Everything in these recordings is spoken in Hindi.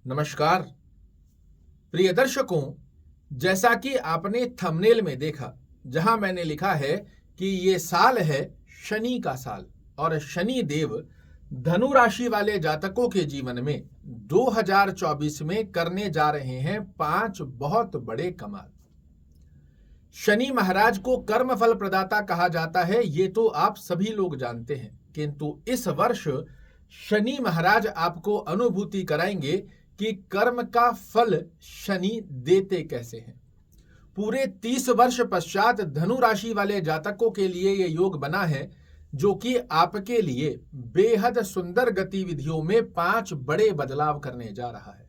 नमस्कार प्रिय दर्शकों, जैसा कि आपने थंबनेल में देखा, जहां मैंने लिखा है कि ये साल है शनि का साल और शनि देव धनु राशि वाले जातकों के जीवन में 2024 में करने जा रहे हैं 5 बहुत बड़े कमाल। शनि महाराज को कर्मफल प्रदाता कहा जाता है, ये तो आप सभी लोग जानते हैं, किंतु इस वर्ष शनि महाराज आपको अनुभूति कराएंगे कि कर्म का फल शनि देते कैसे हैं। पूरे 30 वर्ष पश्चात धनु राशि वाले जातकों के लिए यह योग बना है, जो कि आपके लिए बेहद सुंदर गतिविधियों में 5 बड़े बदलाव करने जा रहा है।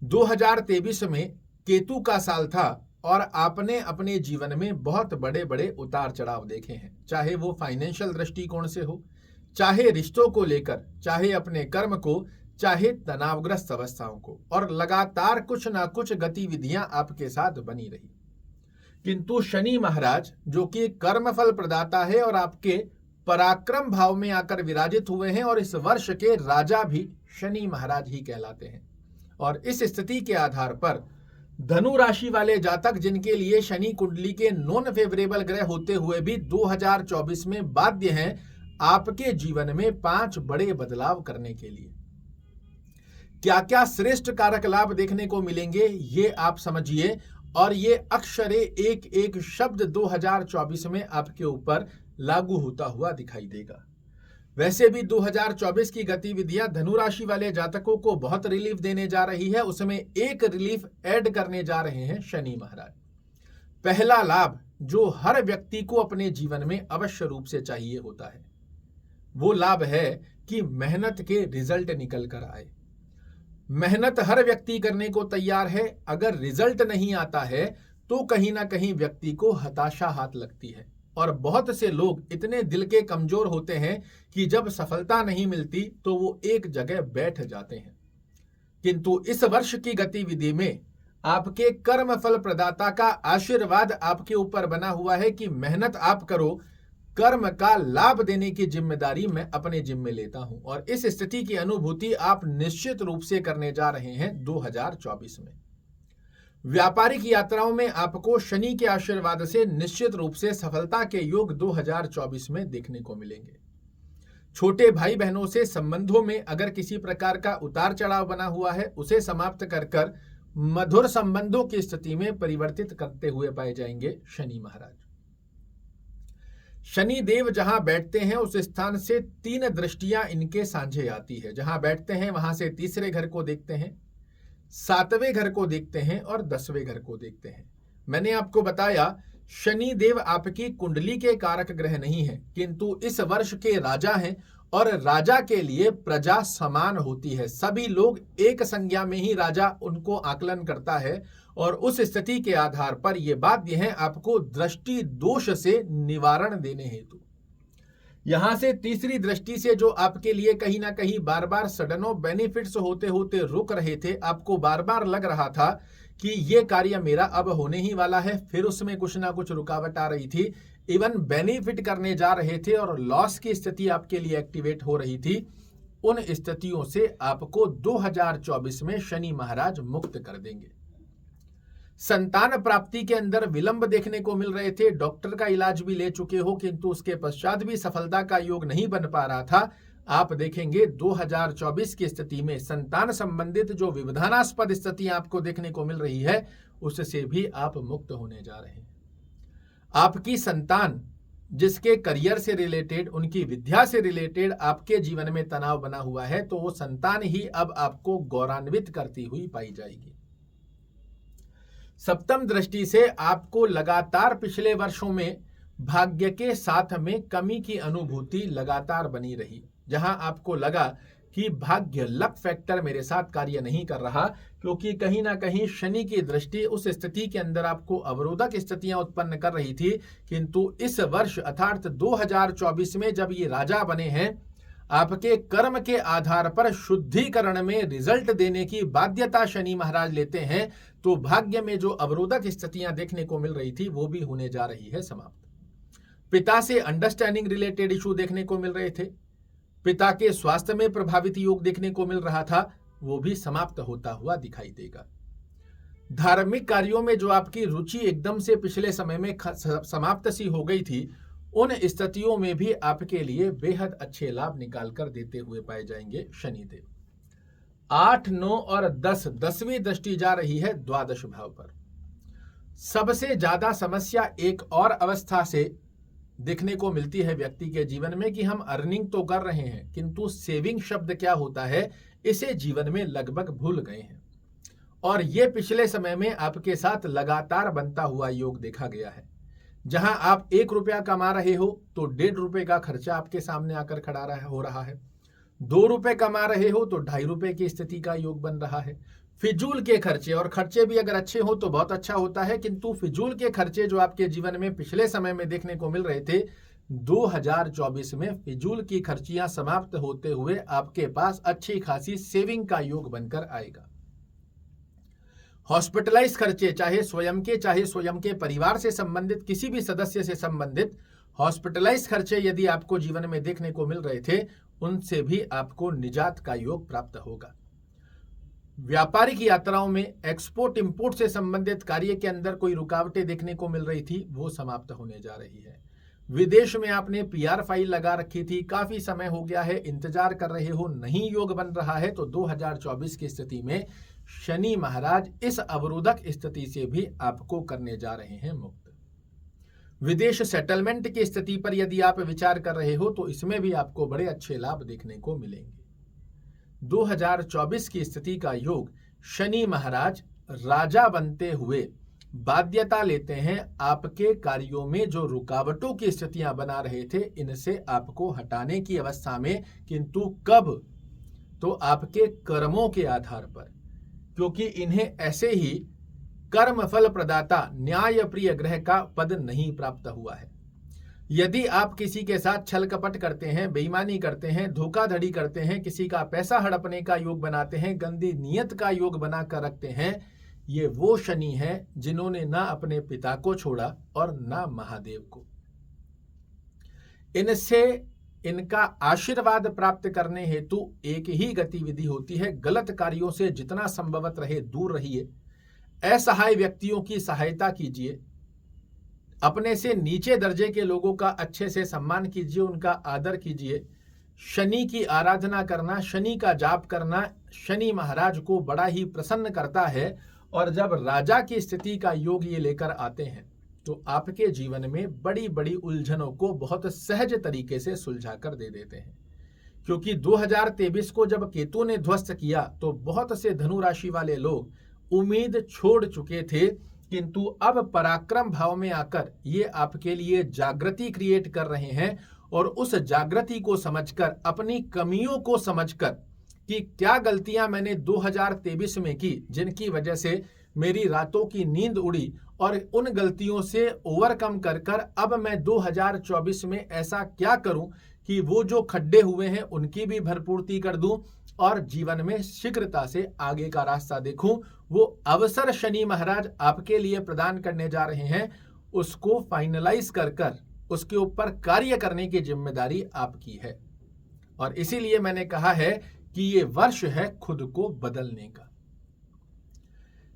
2023 में केतु का साल था और आपने अपने जीवन में बहुत बड़े बड़े उतार चढ़ाव देखे हैं, चाहे वो फाइनेंशियल दृष्टिकोण से हो, चाहे रिश्तों को लेकर, चाहे अपने कर्म को, चाहे तनावग्रस्त अवस्थाओं को, और लगातार कुछ ना कुछ गतिविधियां आपके साथ बनी रही। किंतु शनि महाराज, जो कि कर्मफल प्रदाता है और आपके पराक्रम भाव में आकर विराजित हुए हैं, और इस वर्ष के राजा भी शनि महाराज ही कहलाते हैं। और इस स्थिति के आधार पर धनु राशि वाले जातक, जिनके लिए शनि कुंडली के नॉन फेवरेबल ग्रह होते हुए भी 2024 में बाध्य हैं आपके जीवन में 5 बड़े बदलाव करने के लिए। क्या क्या श्रेष्ठ कारक लाभ देखने को मिलेंगे, ये आप समझिए, और ये अक्षरे एक एक शब्द 2024 में आपके ऊपर लागू होता हुआ दिखाई देगा। वैसे भी 2024 की गतिविधियां धनु राशि वाले जातकों को बहुत रिलीफ देने जा रही है, उसमें एक रिलीफ ऐड करने जा रहे हैं शनि महाराज। पहला लाभ जो हर व्यक्ति को अपने जीवन में अवश्य रूप से चाहिए होता है, वो लाभ है कि मेहनत के रिजल्ट निकल कर आए। मेहनत हर व्यक्ति करने को तैयार है, अगर रिजल्ट नहीं आता है तो कहीं ना कहीं व्यक्ति को हताशा हाथ लगती है। और बहुत से लोग इतने दिल के कमजोर होते हैं कि जब सफलता नहीं मिलती तो वो एक जगह बैठ जाते हैं। किंतु इस वर्ष की गतिविधि में आपके कर्म फल प्रदाता का आशीर्वाद आपके ऊपर बना हुआ है कि मेहनत आप करो, कर्म का लाभ देने की जिम्मेदारी मैं अपने जिम्मे लेता हूं। और इस स्थिति की अनुभूति आप निश्चित रूप से करने जा रहे हैं 2024 में। व्यापारिक यात्राओं में आपको शनि के आशीर्वाद से निश्चित रूप से सफलता के योग 2024 में देखने को मिलेंगे। छोटे भाई बहनों से संबंधों में अगर किसी प्रकार का उतार चढ़ाव बना हुआ है, उसे समाप्त कर मधुर संबंधों की स्थिति में परिवर्तित करते हुए पाए जाएंगे शनि महाराज। शनि देव जहां बैठते हैं उस स्थान से 3 दृष्टियां इनके साझे आती है। जहां बैठते हैं वहां से तीसरे घर को देखते हैं, 7वें घर को देखते हैं और 10वें घर को देखते हैं। मैंने आपको बताया शनि देव आपकी कुंडली के कारक ग्रह नहीं है, किंतु इस वर्ष के राजा हैं, और राजा के लिए प्रजा समान होती है। सभी लोग एक संज्ञा में ही राजा उनको आकलन करता है, और उस स्थिति के आधार पर यह बाध्य है आपको दृष्टि दोष से निवारण देने हेतु। यहां से तीसरी दृष्टि से जो आपके लिए कहीं ना कहीं बार बार सडन ऑफ बेनिफिट्स होते होते रुक रहे थे, आपको बार बार लग रहा था कि ये कार्य मेरा अब होने ही वाला है, फिर उसमें कुछ ना कुछ रुकावट आ रही थी, इवन बेनिफिट करने जा रहे थे और लॉस की स्थिति आपके लिए एक्टिवेट हो रही थी, उन स्थितियों से आपको 2024 में शनि महाराज मुक्त कर देंगे। संतान प्राप्ति के अंदर विलंब देखने को मिल रहे थे, डॉक्टर का इलाज भी ले चुके हो, किंतु उसके पश्चात भी सफलता का योग नहीं बन पा रहा था, आप देखेंगे 2024 की स्थिति में संतान संबंधित जो विवधानास्पद स्थितियां आपको देखने को मिल रही है, उससे भी आप मुक्त होने जा रहे हैं। आपकी संतान जिसके करियर से रिलेटेड, उनकी विद्या से रिलेटेड आपके जीवन में तनाव बना हुआ है, तो वो संतान ही अब आपको गौरवान्वित करती हुई पाई जाएगी। सप्तम दृष्टि से आपको लगातार पिछले वर्षों में भाग्य के साथ में कमी की अनुभूति लगातार बनी रही, जहां आपको लगा कि भाग्य लक फैक्टर मेरे साथ कार्य नहीं कर रहा, क्योंकि कहीं ना कहीं शनि की दृष्टि उस स्थिति के अंदर आपको अवरोधक स्थितियां उत्पन्न कर रही थी। किंतु इस वर्ष अर्थात 2024 में जब ये राजा बने हैं, आपके कर्म के आधार पर शुद्धिकरण में रिजल्ट देने की बाध्यता शनि महाराज लेते हैं, तो भाग्य में जो अवरोधक स्थितियां देखने को मिल रही थी वो भी होने जा रही है समाप्त। पिता से अंडरस्टैंडिंग रिलेटेड इशू देखने को मिल रहे थे, पिता के स्वास्थ्य में प्रभावित योग देखने को मिल रहा था, वो भी समाप्त होता हुआ दिखाई देगा। धार्मिक कार्यों में जो आपकी रुचि एकदम से पिछले समय में समाप्त सी हो गई थी, उन स्थितियों में भी आपके लिए बेहद अच्छे लाभ निकाल कर देते हुए पाए जाएंगे शनिदेव। 8, 9 और 10, 10वीं दृष्टि जा रही है द्वादश भाव पर। सबसे ज्यादा समस्या एक और अवस्था से देखने को मिलती है व्यक्ति के जीवन में कि हम अर्निंग तो कर रहे हैं, किंतु सेविंग शब्द क्या होता है इसे जीवन में लगभग भूल गए हैं। और ये पिछले समय में आपके साथ लगातार बनता हुआ योग देखा गया है। जहां आप 1 रुपया कमा रहे हो तो 1.5 रुपए का खर्चा आपके सामने आकर खड़ा हो रहा है। 2 रुपए कमा रहे हो तो 2.5 रुपए की स्थिति का योग बन रहा है। फिजूल के खर्चे, और खर्चे भी अगर अच्छे हो तो बहुत अच्छा होता है, किंतु फिजूल के खर्चे जो आपके जीवन में पिछले समय में देखने को मिल रहे थे, 2024 में फिजूल की खर्चियां समाप्त होते हुए आपके पास अच्छी खासी सेविंग का योग बनकर आएगा। हॉस्पिटलाइज खर्चे, चाहे स्वयं के परिवार से संबंधित, किसी भी सदस्य से संबंधित हॉस्पिटलाइज खर्चे यदि आपको जीवन में देखने को मिल रहे थे, उनसे भी आपको निजात का योग प्राप्त होगा। व्यापारिक यात्राओं में एक्सपोर्ट इंपोर्ट से संबंधित कार्य के अंदर कोई रुकावटें देखने को मिल रही थी, वो समाप्त होने जा रही है। विदेश में आपने PR फाइल लगा रखी थी, काफी समय हो गया है, इंतजार कर रहे हो, नहीं योग बन रहा है, तो 2024 की स्थिति में शनि महाराज इस अवरोधक स्थिति से भी आपको करने जा रहे हैं मुक्त। विदेश सेटलमेंट की स्थिति पर यदि आप विचार कर रहे हो तो इसमें भी आपको बड़े अच्छे लाभ देखने को मिलेंगे। 2024 की स्थिति का योग, शनि महाराज राजा बनते हुए बाध्यता लेते हैं आपके कार्यों में जो रुकावटों की स्थितियां बना रहे थे, इनसे आपको हटाने की अवस्था में, किंतु कब? तो आपके कर्मों के आधार पर, क्योंकि इन्हें ऐसे ही कर्म फल प्रदाता न्याय प्रिय ग्रह का पद नहीं प्राप्त हुआ है। यदि आप किसी के साथ छल कपट करते हैं, बेईमानी करते हैं, धोखाधड़ी करते हैं, किसी का पैसा हड़पने का योग बनाते हैं, गंदी नीयत का योग बनाकर रखते हैं, ये वो शनि है जिन्होंने ना अपने पिता को छोड़ा और ना महादेव को। इनसे इनका आशीर्वाद प्राप्त करने हेतु एक ही गतिविधि होती है, गलत कार्यों से जितना संभवत रहे दूर रहिए, असहाय व्यक्तियों की सहायता कीजिए, अपने से नीचे दर्जे के लोगों का अच्छे से सम्मान कीजिए, उनका आदर कीजिए। शनि की आराधना करना, शनि का जाप करना शनि महाराज को बड़ा ही प्रसन्न करता है, और जब राजा की स्थिति का योग ये लेकर आते हैं तो आपके जीवन में बड़ी बड़ी उलझनों को बहुत सहज तरीके से सुलझा कर दे देते हैं। क्योंकि 2023 को जब केतु ने ध्वस्त किया तो बहुत से धनु राशि वाले लोग उम्मीद छोड़ चुके थे, किंतु अब पराक्रम भाव में आकर ये आपके लिए जागृति क्रिएट कर रहे हैं, और उस जागृति को समझकर, अपनी कमियों को समझकर कि क्या गलतियां मैंने 2023 में की जिनकी वजह से मेरी रातों की नींद उड़ी, और उन गलतियों से ओवरकम कर कर अब मैं 2024 में ऐसा क्या करूं कि वो जो खड्डे हुए हैं उनकी भी भरपूर्ति कर दूं और जीवन में शीघ्रता से आगे का रास्ता देखूं। वो अवसर शनि महाराज आपके लिए प्रदान करने जा रहे हैं, उसको फाइनलाइज कर कर उसके ऊपर कार्य करने की जिम्मेदारी आपकी है। और इसीलिए मैंने कहा है कि ये वर्ष है खुद को बदलने का।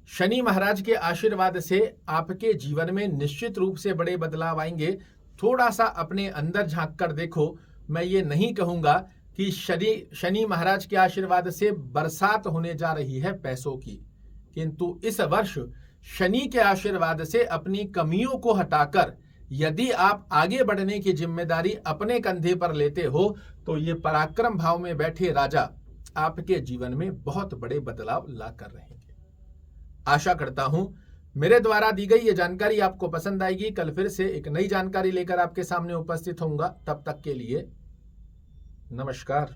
शनि महाराज के आशीर्वाद से आपके जीवन में निश्चित रूप से बड़े बदलाव आएंगे। थोड़ा सा अपने अंदर झांक कर देखो। मैं ये नहीं कहूंगा कि शनि महाराज के आशीर्वाद से बरसात होने जा रही है पैसों की, किंतु इस वर्ष शनि के आशीर्वाद से अपनी कमियों को हटाकर यदि आप आगे बढ़ने की जिम्मेदारी अपने कंधे पर लेते हो तो ये पराक्रम भाव में बैठे राजा आपके जीवन में बहुत बड़े बदलाव ला कर रहेंगे। आशा करता हूं मेरे द्वारा दी गई ये जानकारी आपको पसंद आएगी। कल फिर से एक नई जानकारी लेकर आपके सामने उपस्थित होऊंगा। तब तक के लिए नमस्कार।